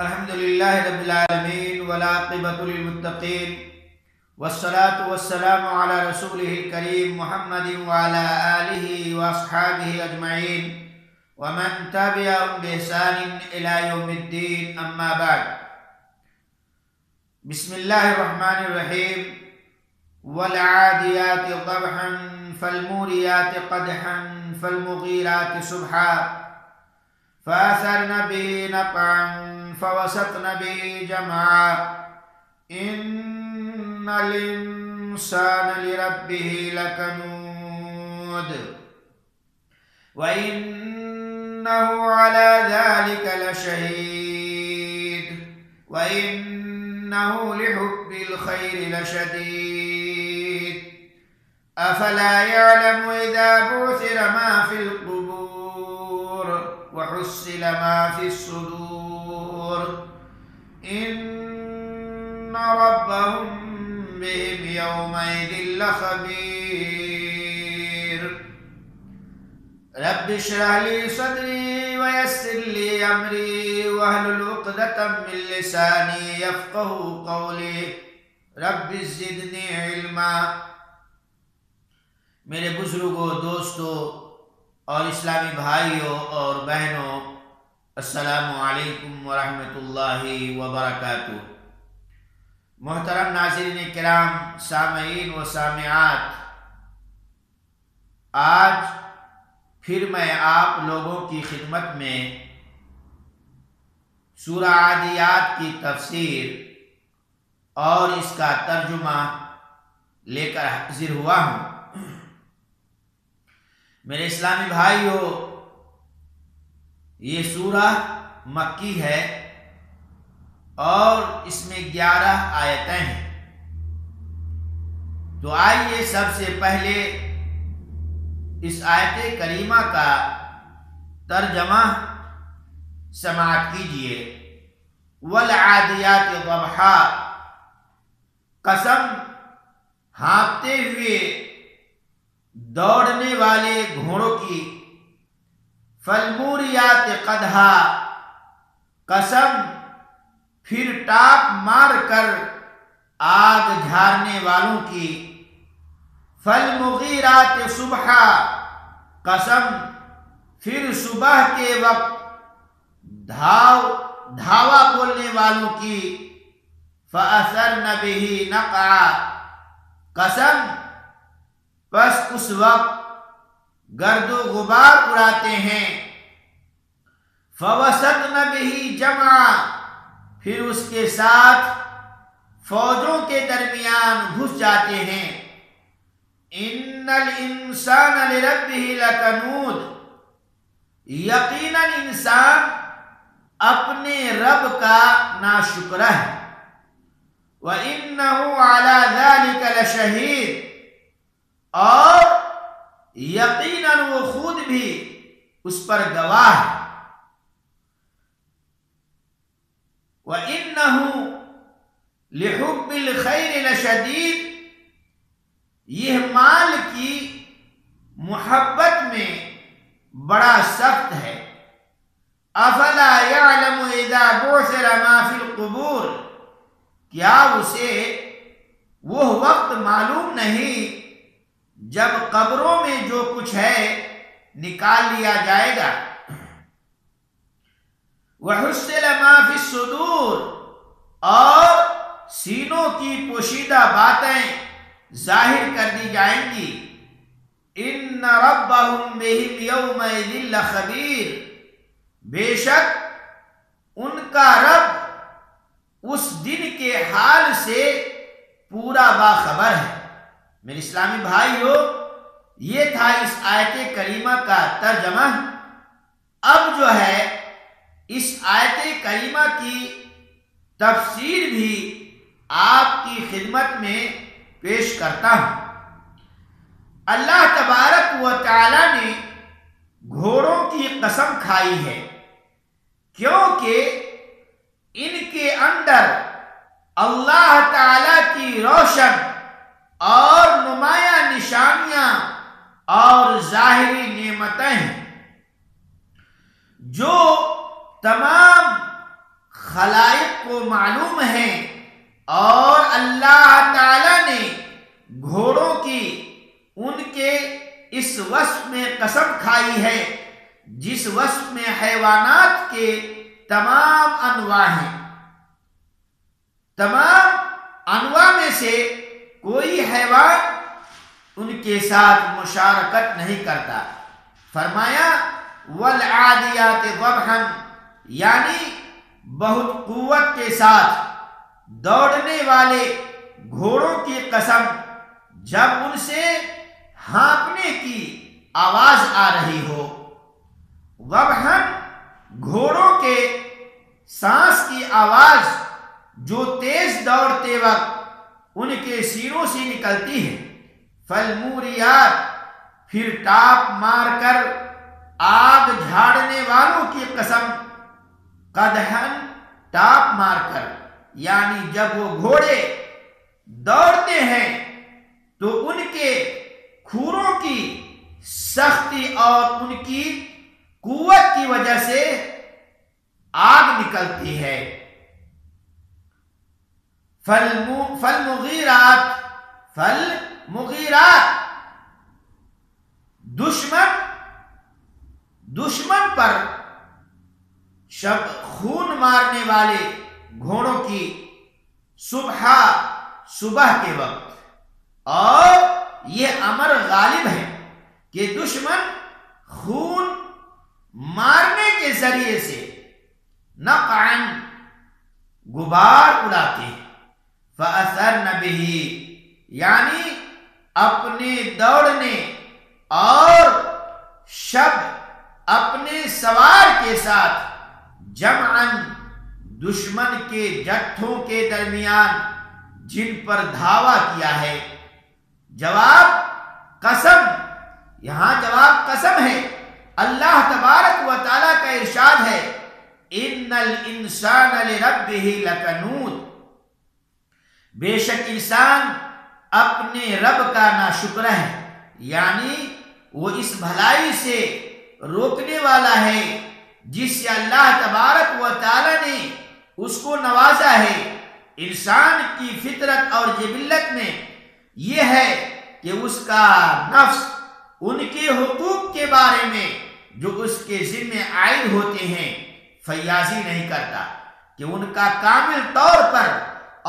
الحمد لله رب العالمين والعاقبة للمتقين والصلاة والسلام على رسوله الكريم محمد وعلى آله وأصحابه أجمعين ومن تبعهم بإحسان إلى يوم الدين أما بعد. بسم الله الرحمن الرحيم. والعاديات ضبحا فالموريات قدحا فالمغيرات صبحا فأثرن به نقعا فوسطن به جمعا إن الإنسان لربه لكنود وإنه على ذلك لشهيد وإنه لحب الخير لشديد أفلا يعلم إذا بعثر ما في القبور وحصل ما في الصدور إن ربهم بهم يومئذ لخبير. رب اشرح لي صدري ويسر لي أمري واحلل عقدة من لساني يفقهوا قولي رب زدنی علما. میرے بزرگوں، دوستوں اور اسلامی بھائیوں اور بہنوں، السلام علیکم ورحمۃ اللہ وبرکاتہ. محترم ناظرین کرام، سامعین و سامعات، آج پھر میں آپ لوگوں کی خدمت میں سورہ عادیات کی تفسیر اور اس کا ترجمہ لے کر حاضر ہوا ہوں. میرے اسلامی بھائیوں، یہ سورہ مکی ہے اور اس میں 11 آیتیں ہیں. تو آئیے سب سے پہلے اس آیت کریمہ کا ترجمہ سماعت کیجئے. والعادیات ضبحا، قسم ہانپتے ہوئے دوڑنے والے گھوڑوں کی. فالموریات قدحا، قسم پھر ٹاپ مار کر آگ جھارنے والوں کی. فالمغیرات صبحا، قسم پھر صبح کے وقت دھاوا بولنے والوں کی. فأثرن به نقعا، قسم بس اس وقت گرد و غبار اڑاتے ہیں. فوسطن به جمعا، پھر اس کے ساتھ فوجوں کے درمیان گھس جاتے ہیں. ان الانسان لربه لکنود، یقیناً انسان اپنے رب کا ناشکر ہے. وَإِنَّهُ عَلَى ذَلِكَ لَشَهِيدٌ، اور یقیناً وہ خود بھی اس پر گواہ ہے. وَإِنَّهُ لِحُبِّ الْخَيْرِ لَشَدِيدٌ، یہ مال کی محبت میں بڑا سخت ہے. افلا يعلم اذا بعثر ما في القبور، کیا اسے وہ وقت معلوم نہیں جب قبروں میں جو کچھ ہے نکال لیا جائے گا. وحصل ما في الصدور، اور سینوں کی پوشیدہ باتیں ظاہر کر دی جائیں گی. ان ربهم بهم يومئذ لخبیر، بے شک ان کا رب اس دن کے حال سے پورا باخبر ہے. میرے اسلامی بھائیو، یہ تھا اس آیت کریمہ کا ترجمہ. اب جو ہے اس آیت کریمہ کی تفسیر بھی آپ کی خدمت میں پیش کرتا ہوں. اللہ تبارک و تعالی نے گھوڑوں کی قسم کھائی ہے کیونکہ ان کے اندر اللہ تعالی کی روشن اور نمایاں نشانیاں اور ظاہری نعمتیں ہیں جو تمام خلائق کو معلوم ہے، اور اللہ تعالی نے گھوڑوں کی ان کے اس وصف میں قسم کھائی ہے جس وصف میں حیوانات کے تمام انواع ہیں۔ تمام انواع میں سے کوئی حیوان ان کے ساتھ مشارکت نہیں کرتا۔ فرمایا والعادیات ضبحا، یعنی بہت قوت کے ساتھ دوڑنے والے گھوڑوں کی قسم، جب ان سے ہانپنے کی آواز آ رہی ہو۔ ضبحا، گھوڑوں کے سانس کی آواز جو تیز دوڑتے وقت ان کے سینوں سے نکلتی ہے۔ فالموریات، پھر ٹاپ مار کر آگ جھاڑنے والوں کی قسم، قدحن، ٹاپ مار کر، یعنی جب وہ گھوڑے دوڑتے ہیں تو ان کے کھوروں کی سختی اور ان کی قوت کی وجہ سے آگ نکلتی ہے۔ فالمغیرات، دشمن پر خون مارنے والے گھوڑوں کی صبح کے وقت، اور یہ امر غالب ہے کہ دشمن خون مارنے کے ذریعے سے نقعاً غبار اڑاتے ہیں۔ فَأَثَرْنَ بِهِ، یعنی اپنے دوڑنے اور شب اپنے سوار کے ساتھ جمعاً دشمن کے جتھوں کے درمیان جن پر دھاوا کیا ہے۔ جواب قسم، یہاں جواب قسم ہے۔ اللہ تبارک و تعالیٰ کا ارشاد ہے ان الانسان لربہ لکنود، بے شک انسان اپنے رب کا ناشکر ہے، یعنی وہ اس بھلائی سے روکنے والا ہے جس سے اللہ تبارک و تعالی نے اس کو نوازا ہے۔ انسان کی فطرت اور جبلت میں یہ ہے کہ اس کا نفس ان کے حقوق کے بارے میں جو اس کے ذمہ عائد ہوتے ہیں فیاضی نہیں کرتا کہ ان کا کامل طور پر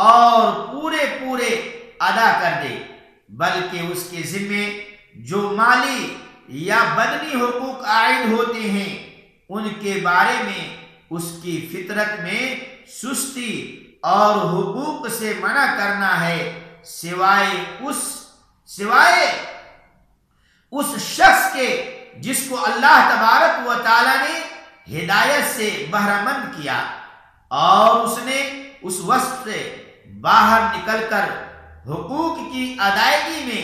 اور پورے ادا کر دے، بلکہ اس کے ذمہ جو مالی یا بدنی حقوق عائد ہوتے ہیں ان کے بارے میں اس کی فطرت میں سستی اور حقوق سے منع کرنا ہے، سوائے اس شخص کے جس کو اللہ تبارک و تعالی نے ہدایت سے بہرمند کیا اور اس نے اس وصف سے باہر نکل کر حقوق کی ادائیگی میں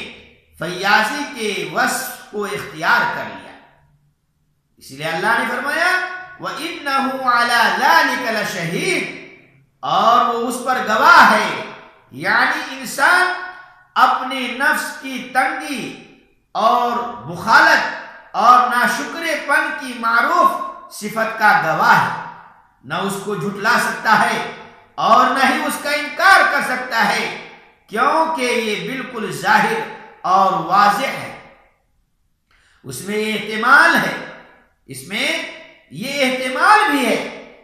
فیاضی کے وصف کو اختیار کر لیا۔ اس لیے اللہ نے فرمایا وَإِنَّهُ عَلَى ذَلِكَ لَشَهِيدٌ، اور وہ اس پر گواہ ہے، یعنی انسان اپنے نفس کی تنگی اور بخالت اور ناشکرے پن کی معروف صفت کا گواہ ہے، نہ اس کو جھٹلا سکتا ہے اور نہ ہی اس کا انکار کر سکتا ہے، کیونکہ یہ بالکل ظاہر اور واضح ہے۔ اس میں یہ احتمال بھی ہے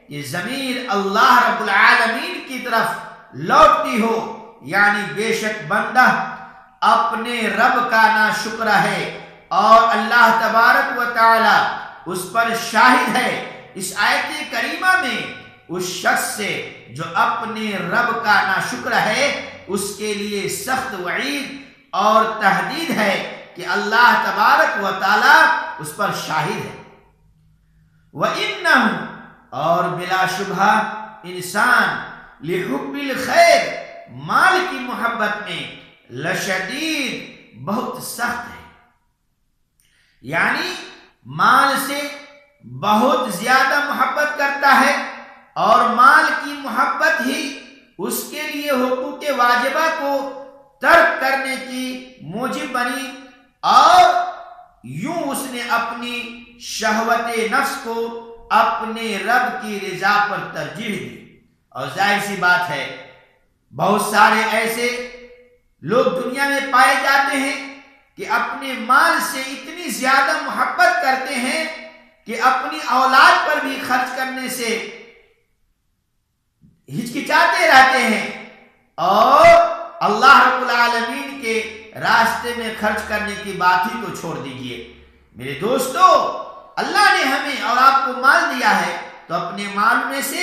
کہ ضمیر اللہ رب العالمین کی طرف لوٹتی ہو، یعنی بے شک بندہ اپنے رب کا ناشکر ہے اور اللہ تبارک و تعالی اس پر شاہد ہے۔ اس آیت کریمہ میں اس شخص سے جو اپنے رب کا ناشکر ہے اس کے لیے سخت وعید اور تہدید ہے کہ اللہ تبارک و تعالی اس پر شاہد ہے۔ وَإِنَّهُ، اور بلا شبہ انسان لِحُبِّ الْخَيْرِ، مال کی محبت میں لشدید، بہت سخت ہے، یعنی مال سے بہت زیادہ محبت کرتا ہے اور مال کی محبت ہی اس کے لیے حقوق واجبہ کو ترک کرنے کی موجب بنی، اور یوں اس نے اپنی شہوت نفس کو اپنے رب کی رضا پر ترجیح دی۔ اور ظاہر سی بات ہے بہت سارے ایسے لوگ دنیا میں پائے جاتے ہیں کہ اپنے مال سے اتنی زیادہ محبت کرتے ہیں کہ اپنی اولاد پر بھی خرچ کرنے سے ہچکچاتے رہتے ہیں، اور اللہ رب العالمین کے راستے میں خرچ کرنے کی بات ہی تو چھوڑ دیجئے۔ میرے دوستو، اللہ نے ہمیں اور آپ کو مال دیا ہے تو اپنے مال میں سے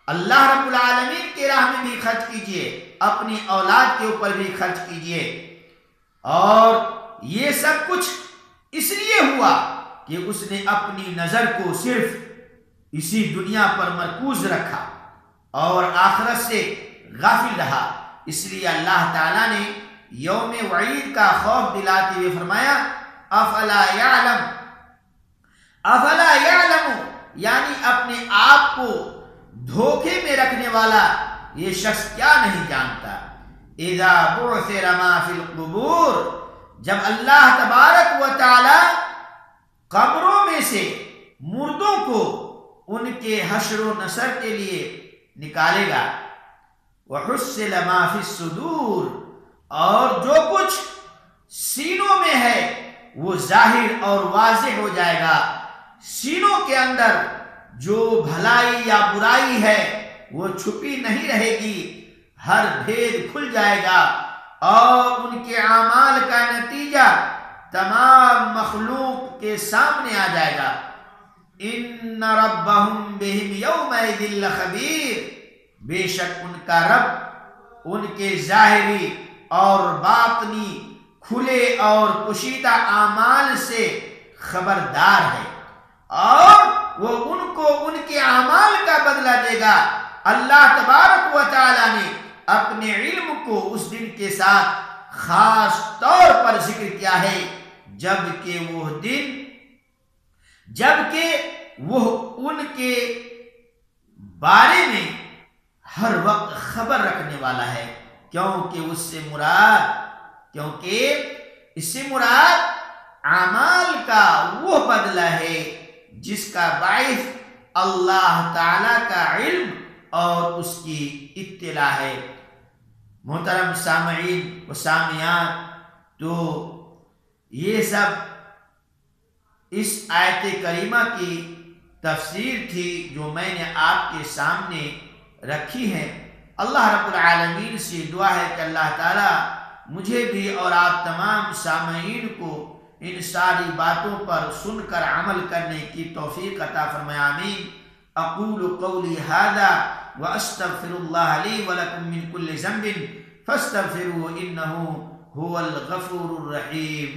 اللہ رب العالمین کے راہ میں بھی خرچ کیجئے، اپنی اولاد کے اوپر بھی خرچ کیجئے۔ اور یہ سب کچھ اس لیے ہوا کہ اس نے اپنی نظر کو صرف اسی دنیا پر مرکوز رکھا اور آخرت سے غافل رہا۔ اس لیے اللہ تعالیٰ نے یوم وعید کا خوف دلاتے ہوئے فرمایا افلا یعلم، یعنی اپنے آپ کو دھوکے میں رکھنے والا یہ شخص کیا نہیں جانتا، اذا بعثر ما فی القبور، جب اللہ تبارک و تعالی قبروں میں سے مردوں کو ان کے حشر و نشر کے لیے نکالے گا، وحصل ما فی الصدور، اور جو کچھ سینوں میں ہے وہ ظاہر اور واضح ہو جائے گا۔ سینوں کے اندر جو بھلائی یا برائی ہے وہ چھپی نہیں رہے گی، ہر بھید کھل جائے گا اور ان کے اعمال کا نتیجہ تمام مخلوق کے سامنے آ جائے گا۔ ان ربهم بهم یومئذ لخبیر، بے شک ان کا رب ان کے ظاہری اور باطنی کھلے اور پوشیدہ اعمال سے خبردار ہے، اور وہ ان کو ان کے اعمال کا بدلہ دے گا۔ اللہ تبارک و تعالی نے اپنے علم کو اس دن کے ساتھ خاص طور پر ذکر کیا ہے، جبکہ وہ ان کے بارے میں ہر وقت خبر رکھنے والا ہے، کیونکہ اس سے مراد اعمال کا وہ بدلہ ہے جس کا باعث اللہ تعالی کا علم اور اس کی اطلاع ہے۔ محترم سامعین و سامعات، تو یہ سب اس آیت کریمہ کی تفسیر تھی جو میں نے آپ کے سامنے رکھی ہے۔ اللہ رب العالمین سے دعا ہے کہ اللہ تعالی مجھے بھی اور آپ تمام سامعین کو ان ساری باتوں پر سن کر عمل کرنے کی توفیق عطا فرمائے، آمین۔ اقول قولی ھذا واستغفر اللہ لی ولکم من کل ذنب فاستغفروہ انہ هو الغفور الرحیم۔